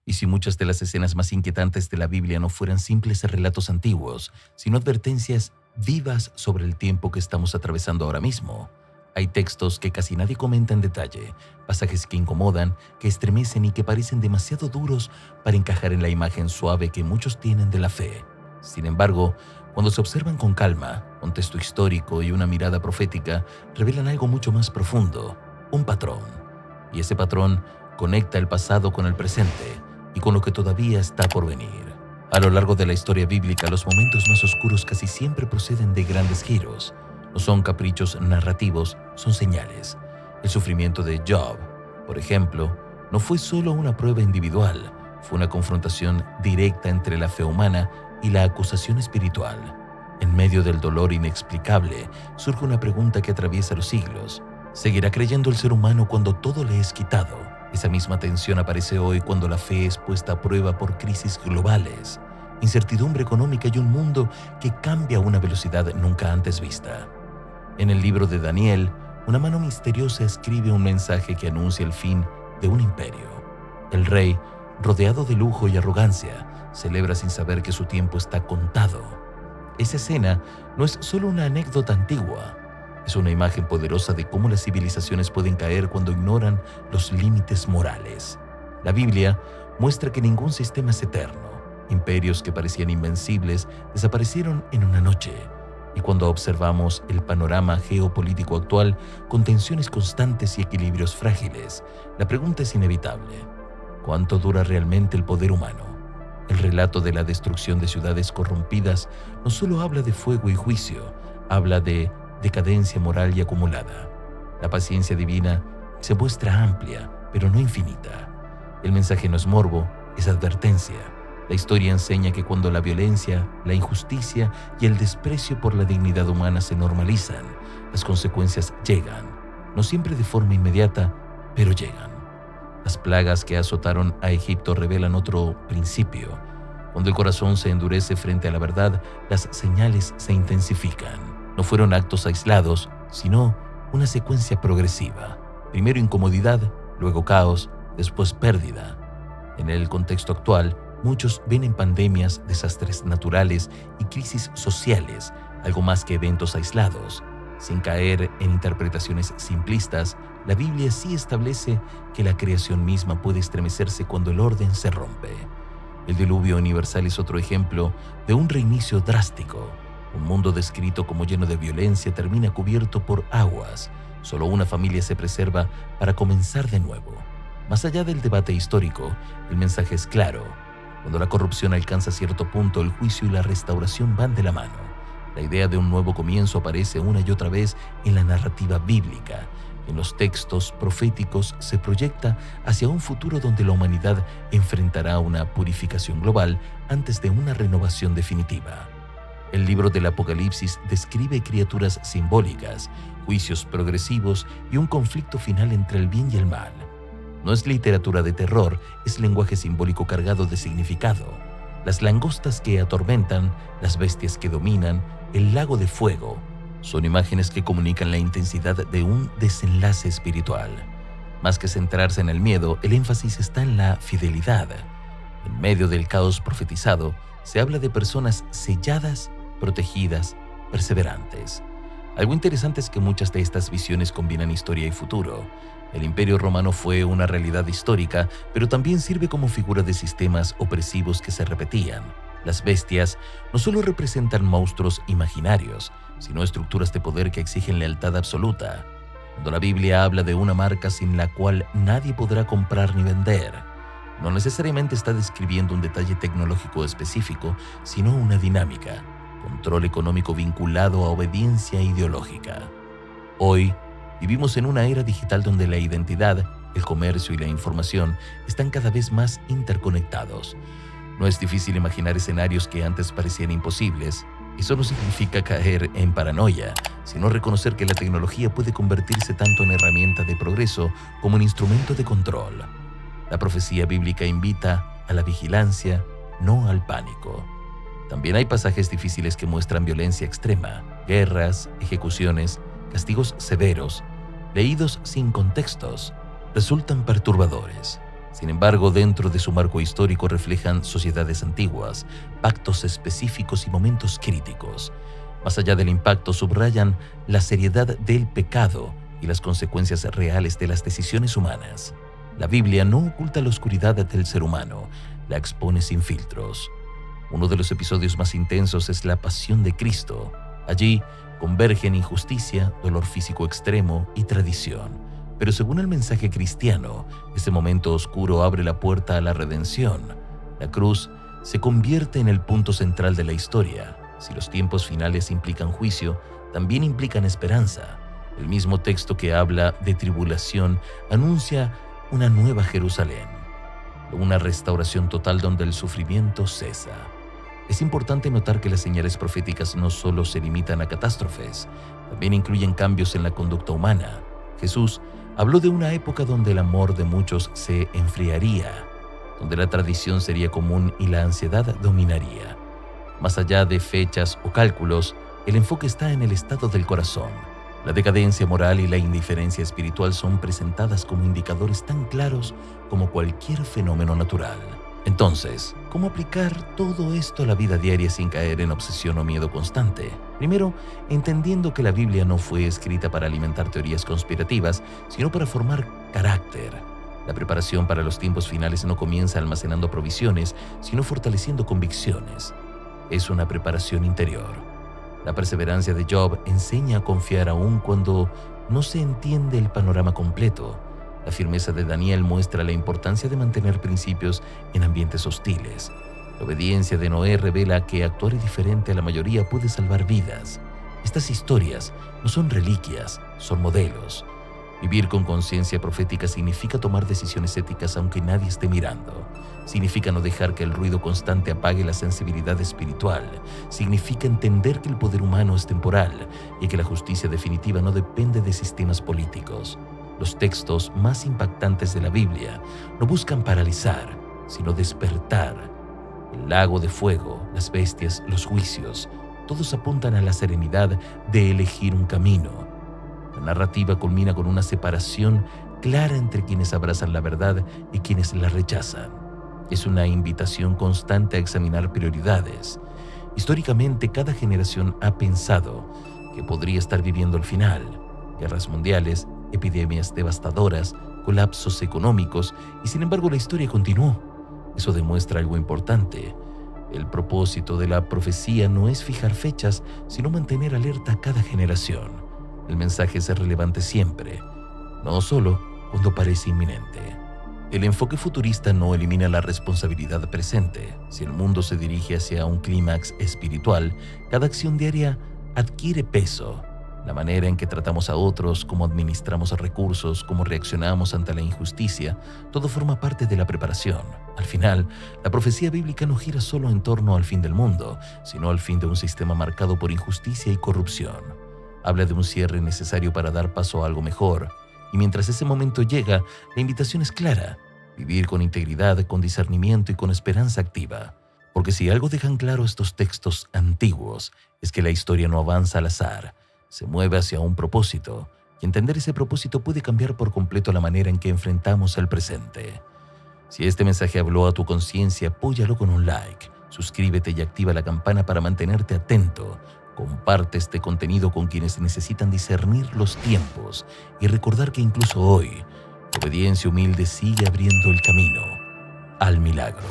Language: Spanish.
Y si muchas de las escenas más inquietantes de la Biblia no fueran simples relatos antiguos, sino advertencias vivas sobre el tiempo que estamos atravesando ahora mismo. Hay textos que casi nadie comenta en detalle, pasajes que incomodan, que estremecen y que parecen demasiado duros para encajar en la imagen suave que muchos tienen de la fe. Sin embargo, cuando se observan con calma, contexto histórico y una mirada profética, revelan algo mucho más profundo, un patrón. Y ese patrón conecta el pasado con el presente y con lo que todavía está por venir. A lo largo de la historia bíblica, los momentos más oscuros casi siempre proceden de grandes giros. No son caprichos narrativos, son señales. El sufrimiento de Job, por ejemplo, no fue solo una prueba individual, fue una confrontación directa entre la fe humana y la acusación espiritual. En medio del dolor inexplicable, surge una pregunta que atraviesa los siglos. ¿Seguirá creyendo el ser humano cuando todo le es quitado? Esa misma tensión aparece hoy cuando la fe es puesta a prueba por crisis globales, incertidumbre económica y un mundo que cambia a una velocidad nunca antes vista. En el libro de Daniel, una mano misteriosa escribe un mensaje que anuncia el fin de un imperio. El rey, rodeado de lujo y arrogancia, celebra sin saber que su tiempo está contado. Esa escena no es solo una anécdota antigua, es una imagen poderosa de cómo las civilizaciones pueden caer cuando ignoran los límites morales. La Biblia muestra que ningún sistema es eterno. Imperios que parecían invencibles desaparecieron en una noche. Y cuando observamos el panorama geopolítico actual, con tensiones constantes y equilibrios frágiles, la pregunta es inevitable. ¿Cuánto dura realmente el poder humano? El relato de la destrucción de ciudades corrompidas no solo habla de fuego y juicio, habla de decadencia moral y acumulada. La paciencia divina se muestra amplia, pero no infinita. El mensaje no es morbo, es advertencia. La historia enseña que cuando la violencia, la injusticia y el desprecio por la dignidad humana se normalizan, las consecuencias llegan, no siempre de forma inmediata, pero llegan. Las plagas que azotaron a Egipto revelan otro principio. Cuando el corazón se endurece frente a la verdad, las señales se intensifican. No fueron actos aislados, sino una secuencia progresiva. Primero incomodidad, luego caos, después pérdida. En el contexto actual, muchos ven en pandemias, desastres naturales y crisis sociales algo más que eventos aislados. Sin caer en interpretaciones simplistas, la Biblia sí establece que la creación misma puede estremecerse cuando el orden se rompe. El diluvio universal es otro ejemplo de un reinicio drástico. Un mundo descrito como lleno de violencia termina cubierto por aguas. Solo una familia se preserva para comenzar de nuevo. Más allá del debate histórico, el mensaje es claro. Cuando la corrupción alcanza cierto punto, el juicio y la restauración van de la mano. La idea de un nuevo comienzo aparece una y otra vez en la narrativa bíblica. En los textos proféticos se proyecta hacia un futuro donde la humanidad enfrentará una purificación global antes de una renovación definitiva. El libro del Apocalipsis describe criaturas simbólicas, juicios progresivos y un conflicto final entre el bien y el mal. No es literatura de terror, es lenguaje simbólico cargado de significado. Las langostas que atormentan, las bestias que dominan, el lago de fuego, son imágenes que comunican la intensidad de un desenlace espiritual. Más que centrarse en el miedo, el énfasis está en la fidelidad. En medio del caos profetizado, se habla de personas selladas, protegidas, perseverantes. Algo interesante es que muchas de estas visiones combinan historia y futuro. El Imperio Romano fue una realidad histórica, pero también sirve como figura de sistemas opresivos que se repetían. Las bestias no solo representan monstruos imaginarios, sino estructuras de poder que exigen lealtad absoluta. Cuando la Biblia habla de una marca sin la cual nadie podrá comprar ni vender, no necesariamente está describiendo un detalle tecnológico específico, sino una dinámica, control económico vinculado a obediencia ideológica. Hoy, vivimos en una era digital donde la identidad, el comercio y la información están cada vez más interconectados. No es difícil imaginar escenarios que antes parecían imposibles. Eso no significa caer en paranoia, sino reconocer que la tecnología puede convertirse tanto en herramienta de progreso como en instrumento de control. La profecía bíblica invita a la vigilancia, no al pánico. También hay pasajes difíciles que muestran violencia extrema, guerras, ejecuciones, castigos severos, leídos sin contextos, resultan perturbadores. Sin embargo, dentro de su marco histórico reflejan sociedades antiguas, pactos específicos y momentos críticos. Más allá del impacto, subrayan la seriedad del pecado y las consecuencias reales de las decisiones humanas. La Biblia no oculta la oscuridad del ser humano, la expone sin filtros. Uno de los episodios más intensos es la pasión de Cristo. Allí convergen injusticia, dolor físico extremo y tradición. Pero según el mensaje cristiano, este momento oscuro abre la puerta a la redención. La cruz se convierte en el punto central de la historia. Si los tiempos finales implican juicio, también implican esperanza. El mismo texto que habla de tribulación anuncia una nueva Jerusalén, una restauración total donde el sufrimiento cesa. Es importante notar que las señales proféticas no solo se limitan a catástrofes, también incluyen cambios en la conducta humana. Jesús habló de una época donde el amor de muchos se enfriaría, donde la tradición sería común y la ansiedad dominaría. Más allá de fechas o cálculos, el enfoque está en el estado del corazón. La decadencia moral y la indiferencia espiritual son presentadas como indicadores tan claros como cualquier fenómeno natural. Entonces, ¿cómo aplicar todo esto a la vida diaria sin caer en obsesión o miedo constante? Primero, entendiendo que la Biblia no fue escrita para alimentar teorías conspirativas, sino para formar carácter. La preparación para los tiempos finales no comienza almacenando provisiones, sino fortaleciendo convicciones. Es una preparación interior. La perseverancia de Job enseña a confiar aún cuando no se entiende el panorama completo. La firmeza de Daniel muestra la importancia de mantener principios en ambientes hostiles. La obediencia de Noé revela que actuar diferente a la mayoría puede salvar vidas. Estas historias no son reliquias, son modelos. Vivir con conciencia profética significa tomar decisiones éticas aunque nadie esté mirando. Significa no dejar que el ruido constante apague la sensibilidad espiritual. Significa entender que el poder humano es temporal y que la justicia definitiva no depende de sistemas políticos. Los textos más impactantes de la Biblia no buscan paralizar, sino despertar. El lago de fuego, las bestias, los juicios, todos apuntan a la serenidad de elegir un camino. La narrativa culmina con una separación clara entre quienes abrazan la verdad y quienes la rechazan. Es una invitación constante a examinar prioridades. Históricamente, cada generación ha pensado que podría estar viviendo el final. Guerras mundiales, epidemias devastadoras, colapsos económicos, y sin embargo la historia continuó. Eso demuestra algo importante. El propósito de la profecía no es fijar fechas, sino mantener alerta a cada generación. El mensaje es relevante siempre, no solo cuando parece inminente. El enfoque futurista no elimina la responsabilidad presente. Si el mundo se dirige hacia un clímax espiritual, cada acción diaria adquiere peso. La manera en que tratamos a otros, cómo administramos recursos, cómo reaccionamos ante la injusticia, todo forma parte de la preparación. Al final, la profecía bíblica no gira solo en torno al fin del mundo, sino al fin de un sistema marcado por injusticia y corrupción. Habla de un cierre necesario para dar paso a algo mejor. Y mientras ese momento llega, la invitación es clara: vivir con integridad, con discernimiento y con esperanza activa. Porque si algo dejan claro estos textos antiguos, es que la historia no avanza al azar, se mueve hacia un propósito, y entender ese propósito puede cambiar por completo la manera en que enfrentamos el presente. Si este mensaje habló a tu conciencia, apóyalo con un like, suscríbete y activa la campana para mantenerte atento. Comparte este contenido con quienes necesitan discernir los tiempos y recordar que incluso hoy, la obediencia humilde sigue abriendo el camino al milagro.